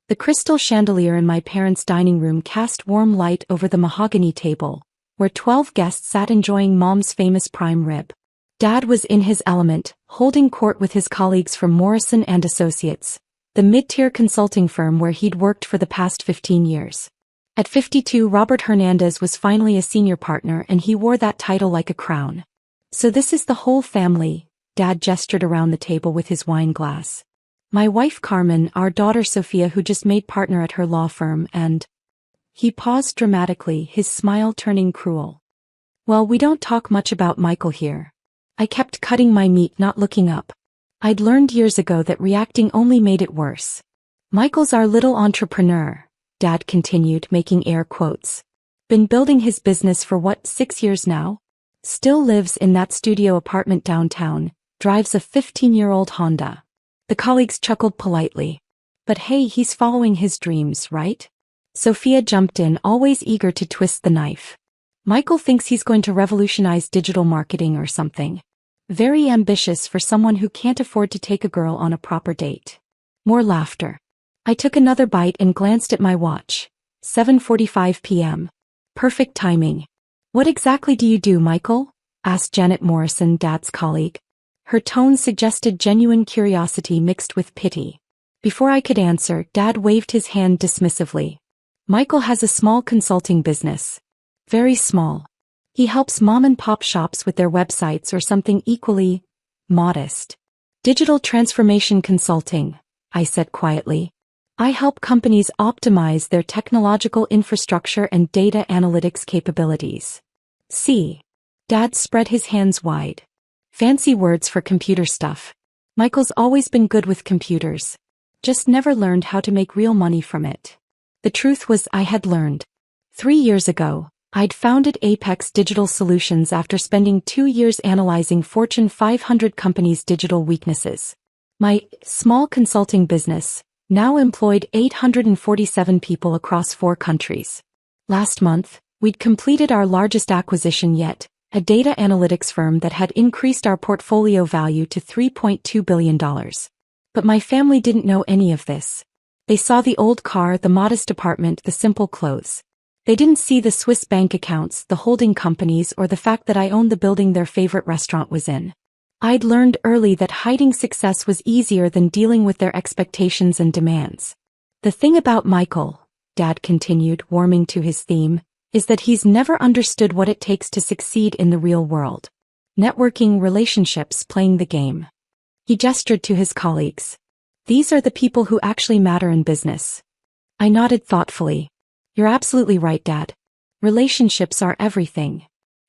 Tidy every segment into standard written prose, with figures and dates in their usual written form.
The crystal chandelier in my parents' dining room cast warm light over the mahogany table, where 12 guests sat enjoying Mom's famous prime rib. Dad was in his element, holding court with his colleagues from Morrison & Associates, the mid-tier consulting firm where he'd worked for the past 15 years. At 52, Robert Hernandez was finally a senior partner and he wore that title like a crown. So this is the whole family, Dad gestured around the table with his wine glass. My wife Carmen, our daughter Sophia who just made partner at her law firm, and... He paused dramatically, his smile turning cruel. Well, we don't talk much about Michael here. I kept cutting my meat, not looking up. I'd learned years ago that reacting only made it worse. Michael's our little entrepreneur, Dad continued, making air quotes. Been building his business for 6 years now? Still lives in that studio apartment downtown, drives a 15-year-old Honda. The colleagues chuckled politely. But hey, he's following his dreams, right? Sophia jumped in, always eager to twist the knife. Michael thinks he's going to revolutionize digital marketing or something. Very ambitious for someone who can't afford to take a girl on a proper date. More laughter. I took another bite and glanced at my watch. 7:45 p.m. Perfect timing. What exactly do you do, Michael? Asked Janet Morrison, Dad's colleague. Her tone suggested genuine curiosity mixed with pity. Before I could answer, Dad waved his hand dismissively. Michael has a small consulting business. Very small. He helps mom-and-pop shops with their websites or something equally modest. Digital transformation consulting, I said quietly. I help companies optimize their technological infrastructure and data analytics capabilities. See. Dad spread his hands wide. Fancy words for computer stuff. Michael's always been good with computers. Just never learned how to make real money from it. The truth was I had learned. 3 years ago, I'd founded Apex Digital Solutions after spending 2 years analyzing Fortune 500 companies' digital weaknesses. My small consulting business now employed 847 people across 4 countries. Last month, we'd completed our largest acquisition yet, a data analytics firm that had increased our portfolio value to $3.2 billion. But my family didn't know any of this. They saw the old car, the modest apartment, the simple clothes. They didn't see the Swiss bank accounts, the holding companies, or the fact that I owned the building their favorite restaurant was in. I'd learned early that hiding success was easier than dealing with their expectations and demands. The thing about Michael, Dad continued, warming to his theme, is that he's never understood what it takes to succeed in the real world. Networking, relationships, playing the game. He gestured to his colleagues. These are the people who actually matter in business. I nodded thoughtfully. You're absolutely right, Dad. Relationships are everything.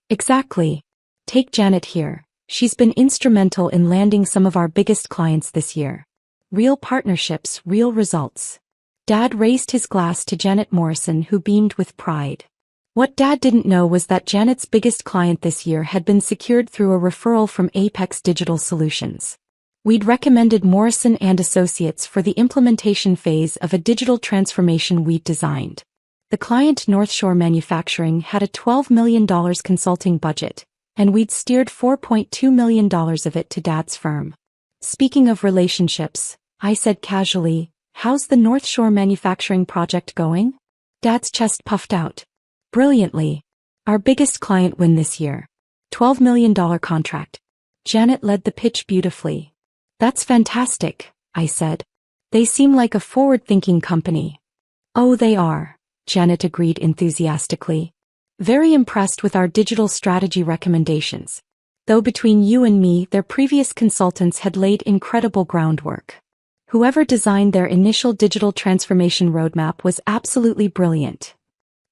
Exactly. Take Janet here. She's been instrumental in landing some of our biggest clients this year. Real partnerships, real results. Dad raised his glass to Janet Morrison, who beamed with pride. What Dad didn't know was that Janet's biggest client this year had been secured through a referral from Apex Digital Solutions. We'd recommended Morrison & Associates for the implementation phase of a digital transformation we'd designed. The client, North Shore Manufacturing, had a $12 million consulting budget, and we'd steered $4.2 million of it to Dad's firm. Speaking of relationships, I said casually, how's the North Shore Manufacturing project going? Dad's chest puffed out. Brilliantly. Our biggest client win this year. $12 million contract. Janet led the pitch beautifully. That's fantastic, I said. They seem like a forward-thinking company. Oh, they are, Janet agreed enthusiastically. Very impressed with our digital strategy recommendations. Though between you and me, their previous consultants had laid incredible groundwork. Whoever designed their initial digital transformation roadmap was absolutely brilliant.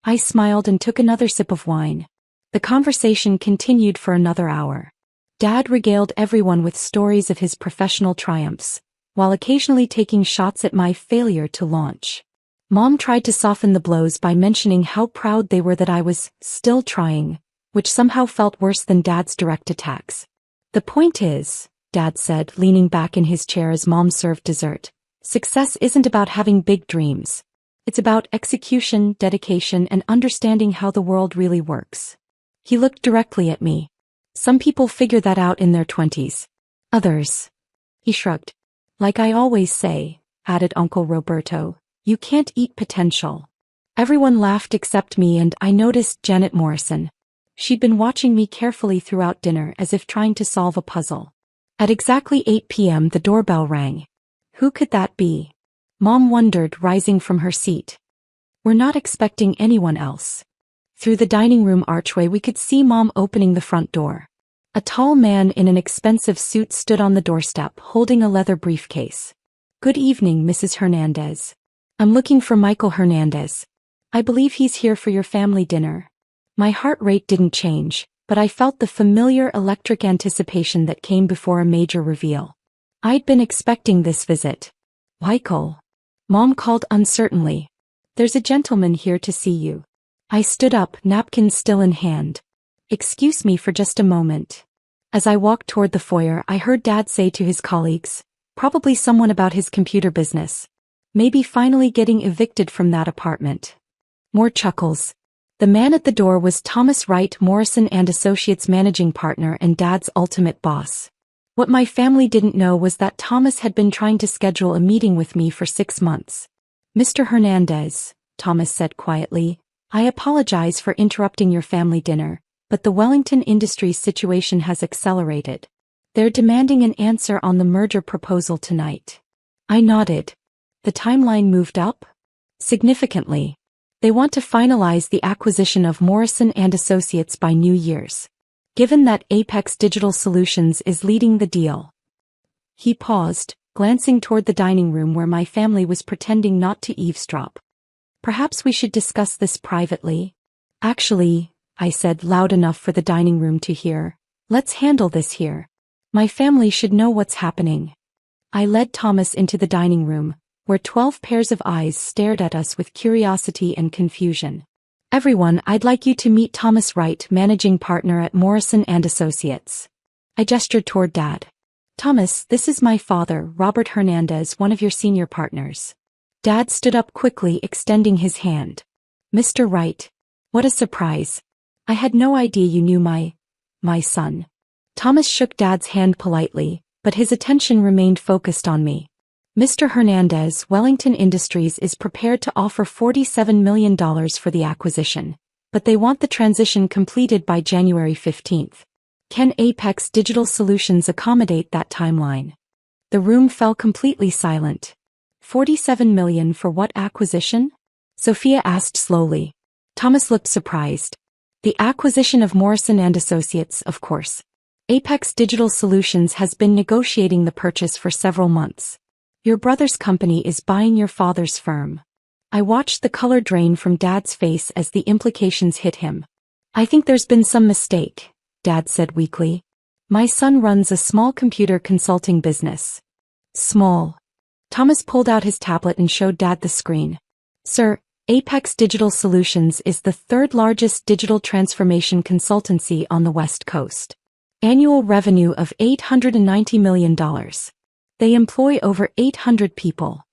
I smiled and took another sip of wine. The conversation continued for another hour. Dad regaled everyone with stories of his professional triumphs, while occasionally taking shots at my failure to launch. Mom tried to soften the blows by mentioning how proud they were that I was still trying, which somehow felt worse than Dad's direct attacks. The point is, Dad said, leaning back in his chair as Mom served dessert, success isn't about having big dreams. It's about execution, dedication, and understanding how the world really works. He looked directly at me. Some people figure that out in their 20s. Others. He shrugged. Like I always say, added Uncle Roberto, You can't eat potential. Everyone laughed except me, and I noticed Janet Morrison. She'd been watching me carefully throughout dinner as if trying to solve a puzzle. At exactly 8 p.m. the doorbell rang. Who could that be? Mom wondered, rising from her seat. We're not expecting anyone else. Through the dining room archway we could see Mom opening the front door. A tall man in an expensive suit stood on the doorstep, holding a leather briefcase. Good evening, Mrs. Hernandez. I'm looking for Michael Hernandez. I believe he's here for your family dinner. My heart rate didn't change, but I felt the familiar electric anticipation that came before a major reveal. I'd been expecting this visit. Michael. Mom called uncertainly. There's a gentleman here to see you. I stood up, napkin still in hand. Excuse me for just a moment. As I walked toward the foyer, I heard Dad say to his colleagues, probably someone about his computer business. Maybe finally getting evicted from that apartment. More chuckles. The man at the door was Thomas Wright, Morrison and Associates managing partner and Dad's ultimate boss. What my family didn't know was that Thomas had been trying to schedule a meeting with me for 6 months. Mr. Hernandez, Thomas said quietly, I apologize for interrupting your family dinner, but the Wellington Industries situation has accelerated. They're demanding an answer on the merger proposal tonight. I nodded. The timeline moved up? Significantly. They want to finalize the acquisition of Morrison and Associates by New Year's. Given that Apex Digital Solutions is leading the deal. He paused, glancing toward the dining room where my family was pretending not to eavesdrop. Perhaps we should discuss this privately. Actually, I said loud enough for the dining room to hear, let's handle this here. My family should know what's happening. I led Thomas into the dining room, where 12 pairs of eyes stared at us with curiosity and confusion. Everyone, I'd like you to meet Thomas Wright, managing partner at Morrison and Associates. I gestured toward Dad. Thomas, this is my father, Robert Hernandez, one of your senior partners. Dad stood up quickly, extending his hand. Mr. Wright. What a surprise. I had no idea you knew my son. Thomas shook Dad's hand politely, but his attention remained focused on me. Mr. Hernandez, Wellington Industries is prepared to offer $47 million for the acquisition, but they want the transition completed by January 15th. Can Apex Digital Solutions accommodate that timeline? The room fell completely silent. $47 million for what acquisition? Sophia asked slowly. Thomas looked surprised. The acquisition of Morrison and Associates, of course. Apex Digital Solutions has been negotiating the purchase for several months. Your brother's company is buying your father's firm. I watched the color drain from Dad's face as the implications hit him. I think there's been some mistake, Dad said weakly. My son runs a small computer consulting business. Small. Thomas pulled out his tablet and showed Dad the screen. Sir, Apex Digital Solutions is the third largest digital transformation consultancy on the West Coast. Annual revenue of $890 million. They employ over 800 people.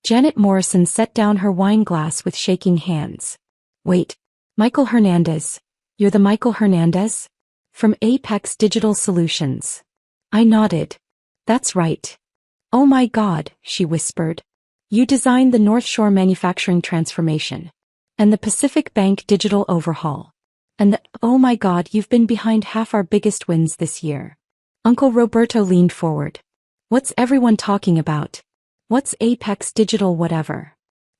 Janet Morrison set down her wine glass with shaking hands. Wait, Michael Hernandez. You're the Michael Hernandez? From Apex Digital Solutions. I nodded. That's right. Oh my God, she whispered. You designed the North Shore manufacturing transformation. And the Pacific Bank digital overhaul. And oh my God, you've been behind half our biggest wins this year. Uncle Roberto leaned forward. What's everyone talking about? What's Apex Digital whatever?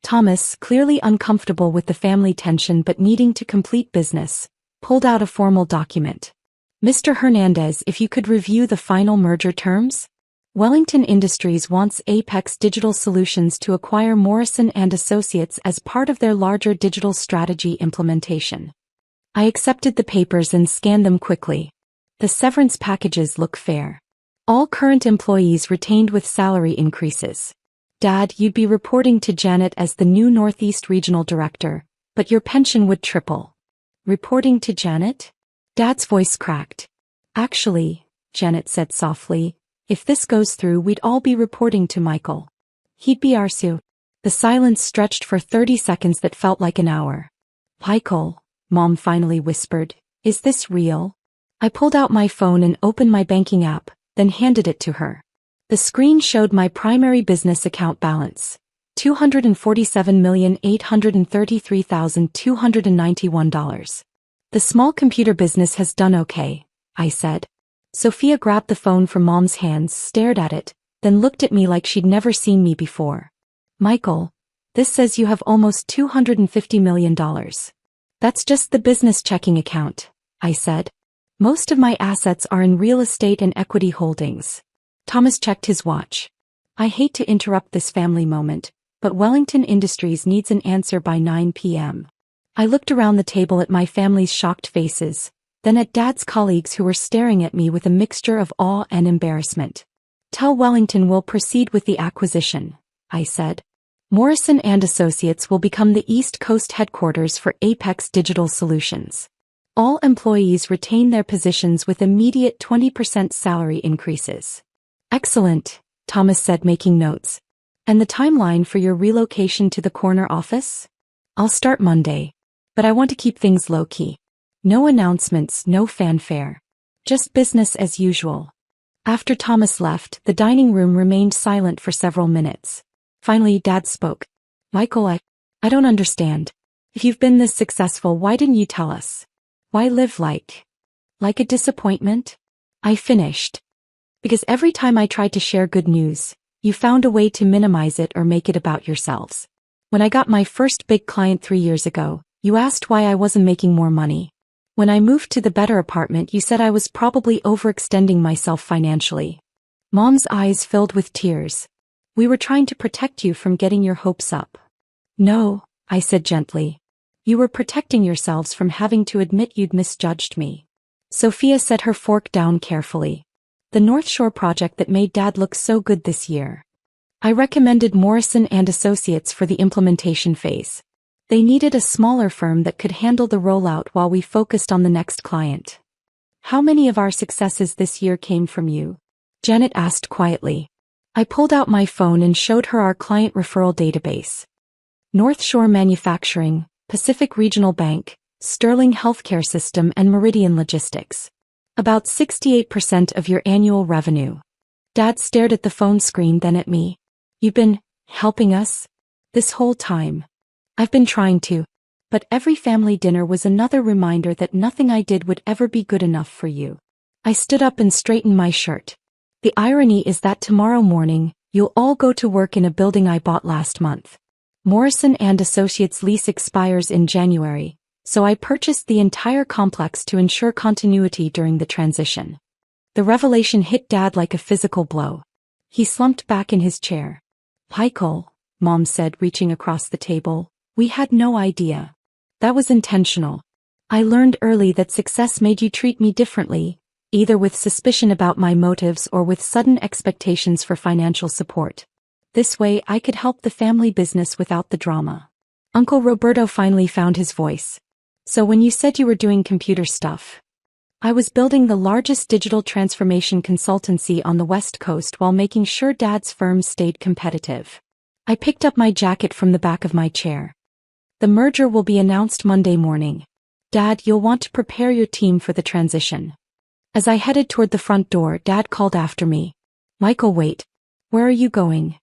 Thomas, clearly uncomfortable with the family tension but needing to complete business, pulled out a formal document. Mr. Hernandez, if you could review the final merger terms? Wellington Industries wants Apex Digital Solutions to acquire Morrison and Associates as part of their larger digital strategy implementation. I accepted the papers and scanned them quickly. The severance packages look fair. All current employees retained with salary increases. Dad, you'd be reporting to Janet as the new Northeast Regional Director, but your pension would triple. Reporting to Janet? Dad's voice cracked. Actually, Janet said softly, if this goes through we'd all be reporting to Michael. He'd be our Sue. The silence stretched for 30 seconds that felt like an hour. Michael, Mom finally whispered, is this real? I pulled out my phone and opened my banking app, then handed it to her. The screen showed my primary business account balance. $247,833,291. The small computer business has done okay, I said. Sophia grabbed the phone from Mom's hands, stared at it, then looked at me like she'd never seen me before. Michael, this says you have almost $250 million. That's just the business checking account, I said. Most of my assets are in real estate and equity holdings. Thomas checked his watch. I hate to interrupt this family moment, but Wellington Industries needs an answer by 9 p.m. I looked around the table at my family's shocked faces, then at Dad's colleagues who were staring at me with a mixture of awe and embarrassment. Tell Wellington we'll proceed with the acquisition, I said. Morrison & Associates will become the East Coast headquarters for Apex Digital Solutions. All employees retain their positions with immediate 20% salary increases. Excellent, Thomas said, making notes. And the timeline for your relocation to the corner office? I'll start Monday. But I want to keep things low-key. No announcements, no fanfare. Just business as usual. After Thomas left, the dining room remained silent for several minutes. Finally, Dad spoke. Michael, I don't understand. If you've been this successful, why didn't you tell us? Why live like a disappointment? I finished. Because every time I tried to share good news, you found a way to minimize it or make it about yourselves. When I got my first big client 3 years ago, you asked why I wasn't making more money. When I moved to the better apartment, you said I was probably overextending myself financially. Mom's eyes filled with tears. We were trying to protect you from getting your hopes up. No, I said gently. You were protecting yourselves from having to admit you'd misjudged me. Sophia set her fork down carefully. The North Shore project that made Dad look so good this year. I recommended Morrison & Associates for the implementation phase. They needed a smaller firm that could handle the rollout while we focused on the next client. How many of our successes this year came from you? Janet asked quietly. I pulled out my phone and showed her our client referral database. North Shore Manufacturing, Pacific Regional Bank, Sterling Healthcare System, and Meridian Logistics. About 68% of your annual revenue. Dad stared at the phone screen, then at me. You've been helping us? This whole time. I've been trying to. But every family dinner was another reminder that nothing I did would ever be good enough for you. I stood up and straightened my shirt. The irony is that tomorrow morning, you'll all go to work in a building I bought last month. Morrison & Associates lease expires in January, so I purchased the entire complex to ensure continuity during the transition. The revelation hit Dad like a physical blow. He slumped back in his chair. Michael, Mom said, reaching across the table, we had no idea. That was intentional. I learned early that success made you treat me differently, either with suspicion about my motives or with sudden expectations for financial support. This way I could help the family business without the drama. Uncle Roberto finally found his voice. So when you said you were doing computer stuff, I was building the largest digital transformation consultancy on the West Coast while making sure Dad's firm stayed competitive. I picked up my jacket from the back of my chair. The merger will be announced Monday morning. Dad, you'll want to prepare your team for the transition. As I headed toward the front door, Dad called after me. Michael, wait. Where are you going?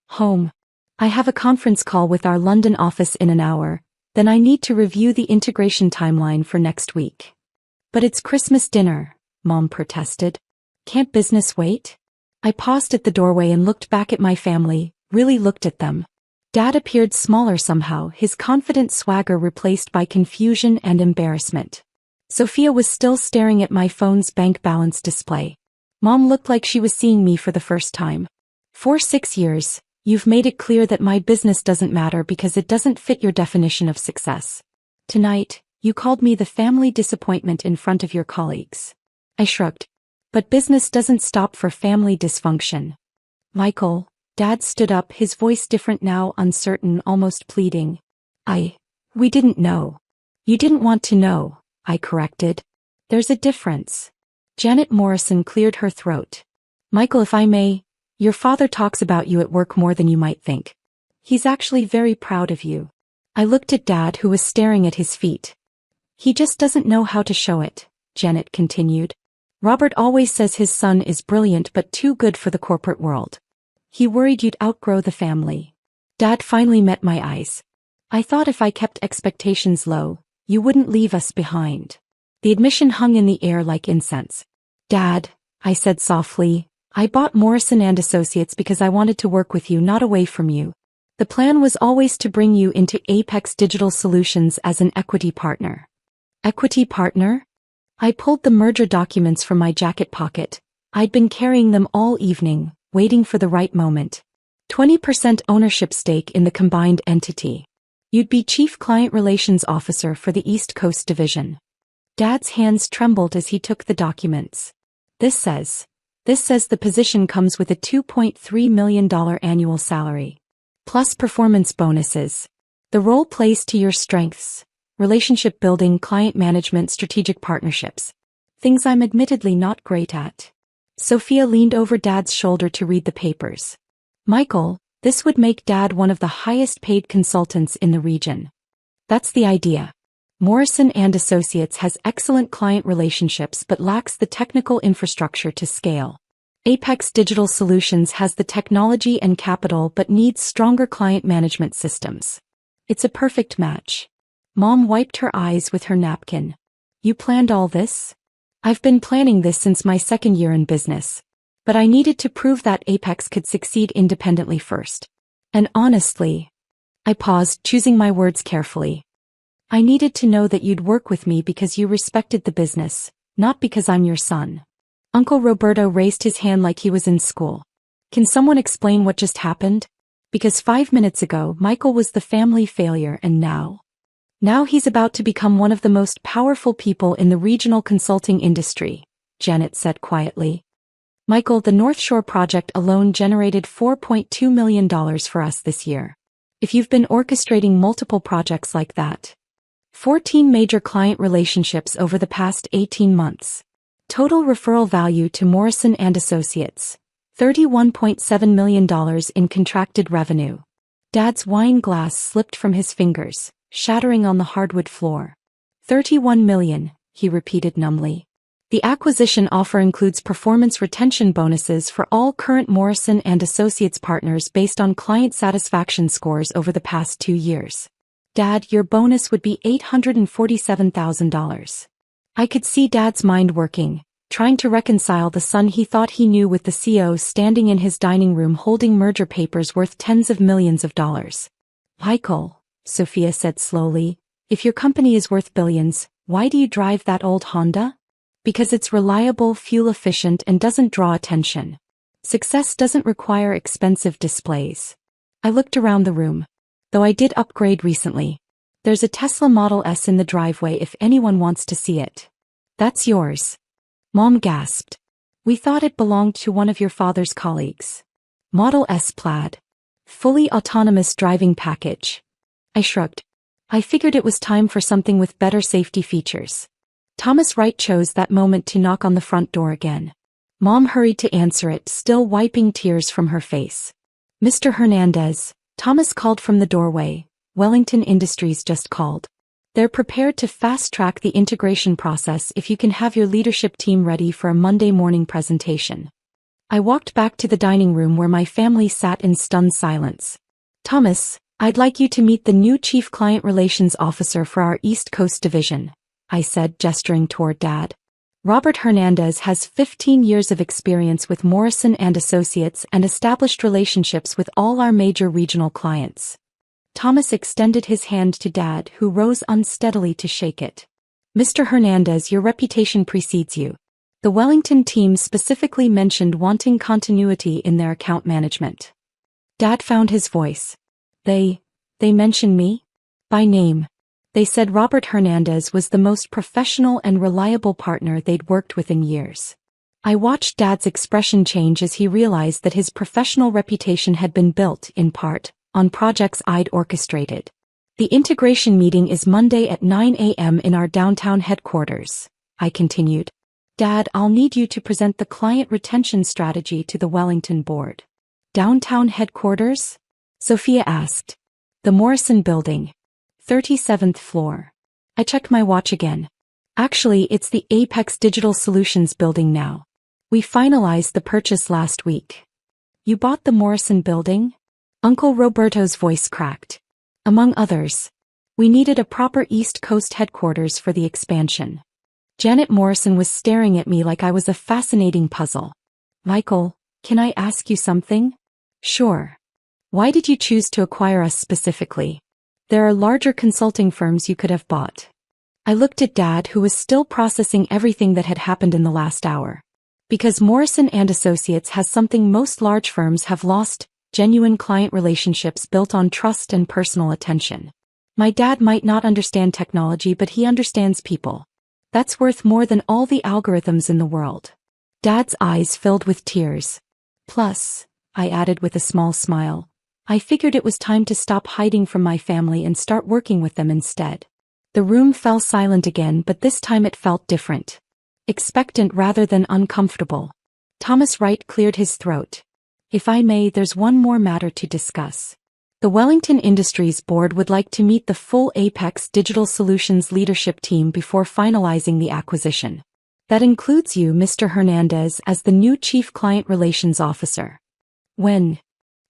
Home. I have a conference call with our London office in an hour, then I need to review the integration timeline for next week. But it's Christmas dinner, Mom protested. Can't business wait? I paused at the doorway and looked back at my family, really looked at them. Dad appeared smaller somehow, his confident swagger replaced by confusion and embarrassment. Sophia was still staring at my phone's bank balance display. Mom looked like she was seeing me for the first time. For 6 years, you've made it clear that my business doesn't matter because it doesn't fit your definition of success. Tonight, you called me the family disappointment in front of your colleagues. I shrugged. But business doesn't stop for family dysfunction. Michael, Dad stood up, his voice different now, uncertain, almost pleading. We didn't know. You didn't want to know, I corrected. There's a difference. Janet Morrison cleared her throat. Michael, if I may, your father talks about you at work more than you might think. He's actually very proud of you. I looked at Dad, who was staring at his feet. He just doesn't know how to show it, Janet continued. Robert always says his son is brilliant but too good for the corporate world. He worried you'd outgrow the family. Dad finally met my eyes. I thought if I kept expectations low, you wouldn't leave us behind. The admission hung in the air like incense. Dad, I said softly, I bought Morrison & Associates because I wanted to work with you, not away from you. The plan was always to bring you into Apex Digital Solutions as an equity partner. Equity partner? I pulled the merger documents from my jacket pocket. I'd been carrying them all evening, waiting for the right moment. 20% ownership stake in the combined entity. You'd be Chief Client Relations Officer for the East Coast Division. Dad's hands trembled as he took the documents. This says the position comes with a $2.3 million annual salary. Plus performance bonuses. The role plays to your strengths. Relationship building, client management, strategic partnerships. Things I'm admittedly not great at. Sophia leaned over Dad's shoulder to read the papers. Michael, this would make Dad one of the highest paid consultants in the region. That's the idea. Morrison & Associates has excellent client relationships but lacks the technical infrastructure to scale. Apex Digital Solutions has the technology and capital but needs stronger client management systems. It's a perfect match. Mom wiped her eyes with her napkin. You planned all this? I've been planning this since my second year in business. But I needed to prove that Apex could succeed independently first. And honestly, I paused, choosing my words carefully. I needed to know that you'd work with me because you respected the business, not because I'm your son. Uncle Roberto raised his hand like he was in school. Can someone explain what just happened? Because 5 minutes ago, Michael was the family failure and now he's about to become one of the most powerful people in the regional consulting industry, Janet said quietly. Michael, the North Shore project alone generated $4.2 million for us this year. If you've been orchestrating multiple projects like that. 14 major client relationships over the past 18 months. Total referral value to Morrison & Associates. $31.7 million in contracted revenue. Dad's wine glass slipped from his fingers, shattering on the hardwood floor. 31 million, he repeated numbly. The acquisition offer includes performance retention bonuses for all current Morrison & Associates partners based on client satisfaction scores over the past 2 years. Dad, your bonus would be $847,000. I could see Dad's mind working, trying to reconcile the son he thought he knew with the CEO standing in his dining room holding merger papers worth tens of millions of dollars. Michael, Sophia said slowly, if your company is worth billions, why do you drive that old Honda? Because it's reliable, fuel-efficient, and doesn't draw attention. Success doesn't require expensive displays. I looked around the room. Though I did upgrade recently. There's a Tesla Model S in the driveway if anyone wants to see it. That's yours. Mom gasped. We thought it belonged to one of your father's colleagues. Model S Plaid. Fully autonomous driving package. I shrugged. I figured it was time for something with better safety features. Thomas Wright chose that moment to knock on the front door again. Mom hurried to answer it, still wiping tears from her face. Mr. Hernandez, Thomas called from the doorway. Wellington Industries just called. They're prepared to fast-track the integration process if you can have your leadership team ready for a Monday morning presentation. I walked back to the dining room where my family sat in stunned silence. Thomas, I'd like you to meet the new Chief Client Relations Officer for our East Coast Division, I said, gesturing toward Dad. Robert Hernandez has 15 years of experience with Morrison & Associates and established relationships with all our major regional clients. Thomas extended his hand to Dad, who rose unsteadily to shake it. Mr. Hernandez, your reputation precedes you. The Wellington team specifically mentioned wanting continuity in their account management. Dad found his voice. They mentioned me? By name. They said Robert Hernandez was the most professional and reliable partner they'd worked with in years. I watched Dad's expression change as he realized that his professional reputation had been built, in part, on projects I'd orchestrated. The integration meeting is Monday at 9 a.m. in our downtown headquarters, I continued. Dad, I'll need you to present the client retention strategy to the Wellington board. Downtown headquarters? Sophia asked. The Morrison Building. 37th floor. I checked my watch again. Actually, it's the Apex Digital Solutions building now. We finalized the purchase last week. You bought the Morrison building? Uncle Roberto's voice cracked. Among others. We needed a proper East Coast headquarters for the expansion. Janet Morrison was staring at me like I was a fascinating puzzle. Michael, can I ask you something? Sure. Why did you choose to acquire us specifically? There are larger consulting firms you could have bought. I looked at Dad, who was still processing everything that had happened in the last hour. Because Morrison and Associates has something most large firms have lost, genuine client relationships built on trust and personal attention. My dad might not understand technology, but he understands people. That's worth more than all the algorithms in the world. Dad's eyes filled with tears. Plus, I added with a small smile, I figured it was time to stop hiding from my family and start working with them instead. The room fell silent again, but this time it felt different. Expectant rather than uncomfortable. Thomas Wright cleared his throat. If I may, there's one more matter to discuss. The Wellington Industries Board would like to meet the full Apex Digital Solutions leadership team before finalizing the acquisition. That includes you, Mr. Hernandez, as the new Chief Client Relations Officer. When?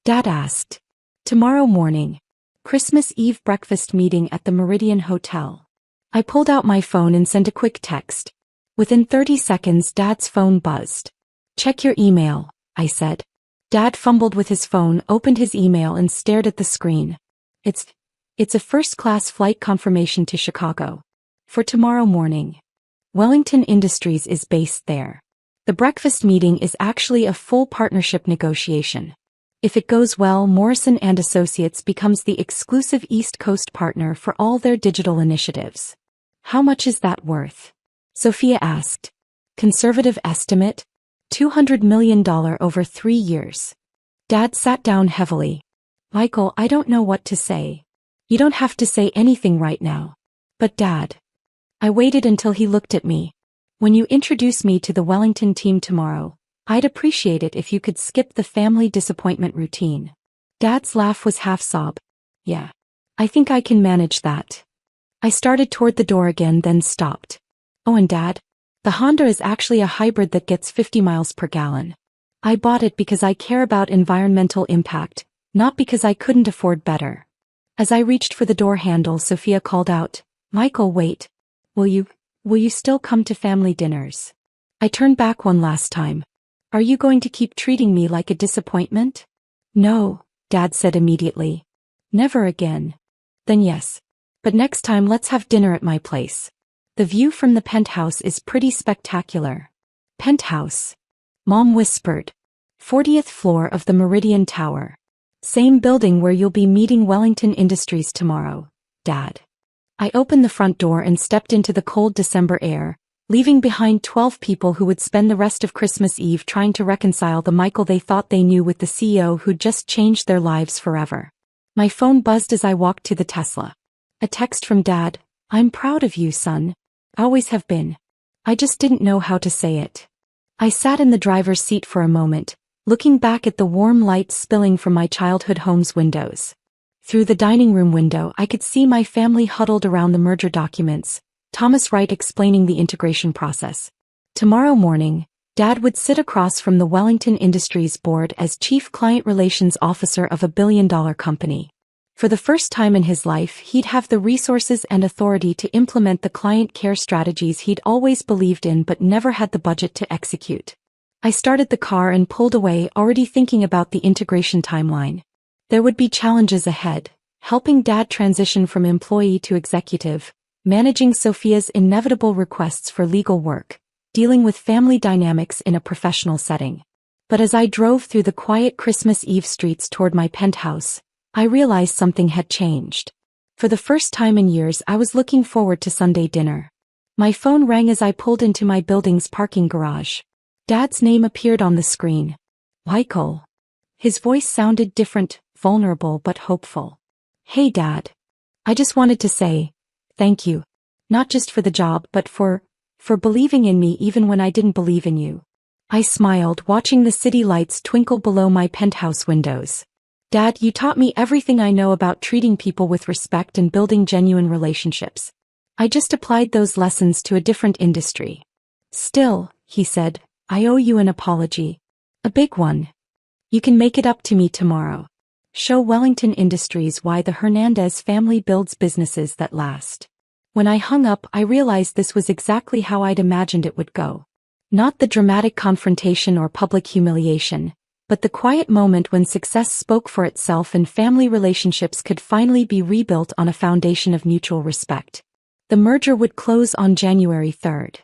Dad asked. Tomorrow morning. Christmas Eve breakfast meeting at the Meridian Hotel. I pulled out my phone and sent a quick text. Within 30 seconds, Dad's phone buzzed. Check your email, I said. Dad fumbled with his phone, opened his email and stared at the screen. It's a first-class flight confirmation to Chicago. For tomorrow morning. Wellington Industries is based there. The breakfast meeting is actually a full partnership negotiation. If it goes well, Morrison and Associates becomes the exclusive East Coast partner for all their digital initiatives. How much is that worth? Sophia asked. Conservative estimate? $200 million over 3 years. Dad sat down heavily. Michael, I don't know what to say. You don't have to say anything right now. But Dad. I waited until he looked at me. When you introduce me to the Wellington team tomorrow, I'd appreciate it if you could skip the family disappointment routine. Dad's laugh was half sob. Yeah. I think I can manage that. I started toward the door again, then stopped. Oh, and Dad, the Honda is actually a hybrid that gets 50 miles per gallon. I bought it because I care about environmental impact, not because I couldn't afford better. As I reached for the door handle, Sophia called out, Michael, wait. Will you still come to family dinners? I turned back one last time. Are you going to keep treating me like a disappointment? No, Dad said immediately. Never again. Then yes. But next time let's have dinner at my place. The view from the penthouse is pretty spectacular. Penthouse? Mom whispered. 40th floor of the Meridian Tower. Same building where you'll be meeting Wellington Industries tomorrow, Dad. I opened the front door and stepped into the cold December air, leaving behind 12 people who would spend the rest of Christmas Eve trying to reconcile the Michael they thought they knew with the CEO who'd just changed their lives forever. My phone buzzed as I walked to the Tesla. A text from Dad. I'm proud of you, son. Always have been. I just didn't know how to say it. I sat in the driver's seat for a moment, looking back at the warm light spilling from my childhood home's windows. Through the dining room window, I could see my family huddled around the merger documents, Thomas Wright explaining the integration process. Tomorrow morning, Dad would sit across from the Wellington Industries board as Chief Client Relations Officer of a billion-dollar company. For the first time in his life, he'd have the resources and authority to implement the client care strategies he'd always believed in but never had the budget to execute. I started the car and pulled away, already thinking about the integration timeline. There would be challenges ahead, helping Dad transition from employee to executive, managing Sophia's inevitable requests for legal work, dealing with family dynamics in a professional setting. But as I drove through the quiet Christmas Eve streets toward my penthouse, I realized something had changed. For the first time in years, I was looking forward to Sunday dinner. My phone rang as I pulled into my building's parking garage. Dad's name appeared on the screen. Michael. His voice sounded different, vulnerable but hopeful. Hey Dad. I just wanted to say, thank you. Not just for the job but for believing in me even when I didn't believe in you. I smiled, watching the city lights twinkle below my penthouse windows. Dad, you taught me everything I know about treating people with respect and building genuine relationships. I just applied those lessons to a different industry. Still, he said, I owe you an apology. A big one. You can make it up to me tomorrow. Show Wellington Industries why the Hernandez family builds businesses that last. When I hung up, I realized this was exactly how I'd imagined it would go. Not the dramatic confrontation or public humiliation, but the quiet moment when success spoke for itself and family relationships could finally be rebuilt on a foundation of mutual respect. The merger would close on January 3rd.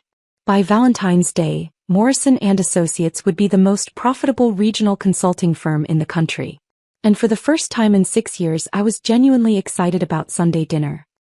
By Valentine's Day, Morrison & Associates would be the most profitable regional consulting firm in the country. And for the first time in 6 years, I was genuinely excited about Sunday dinner.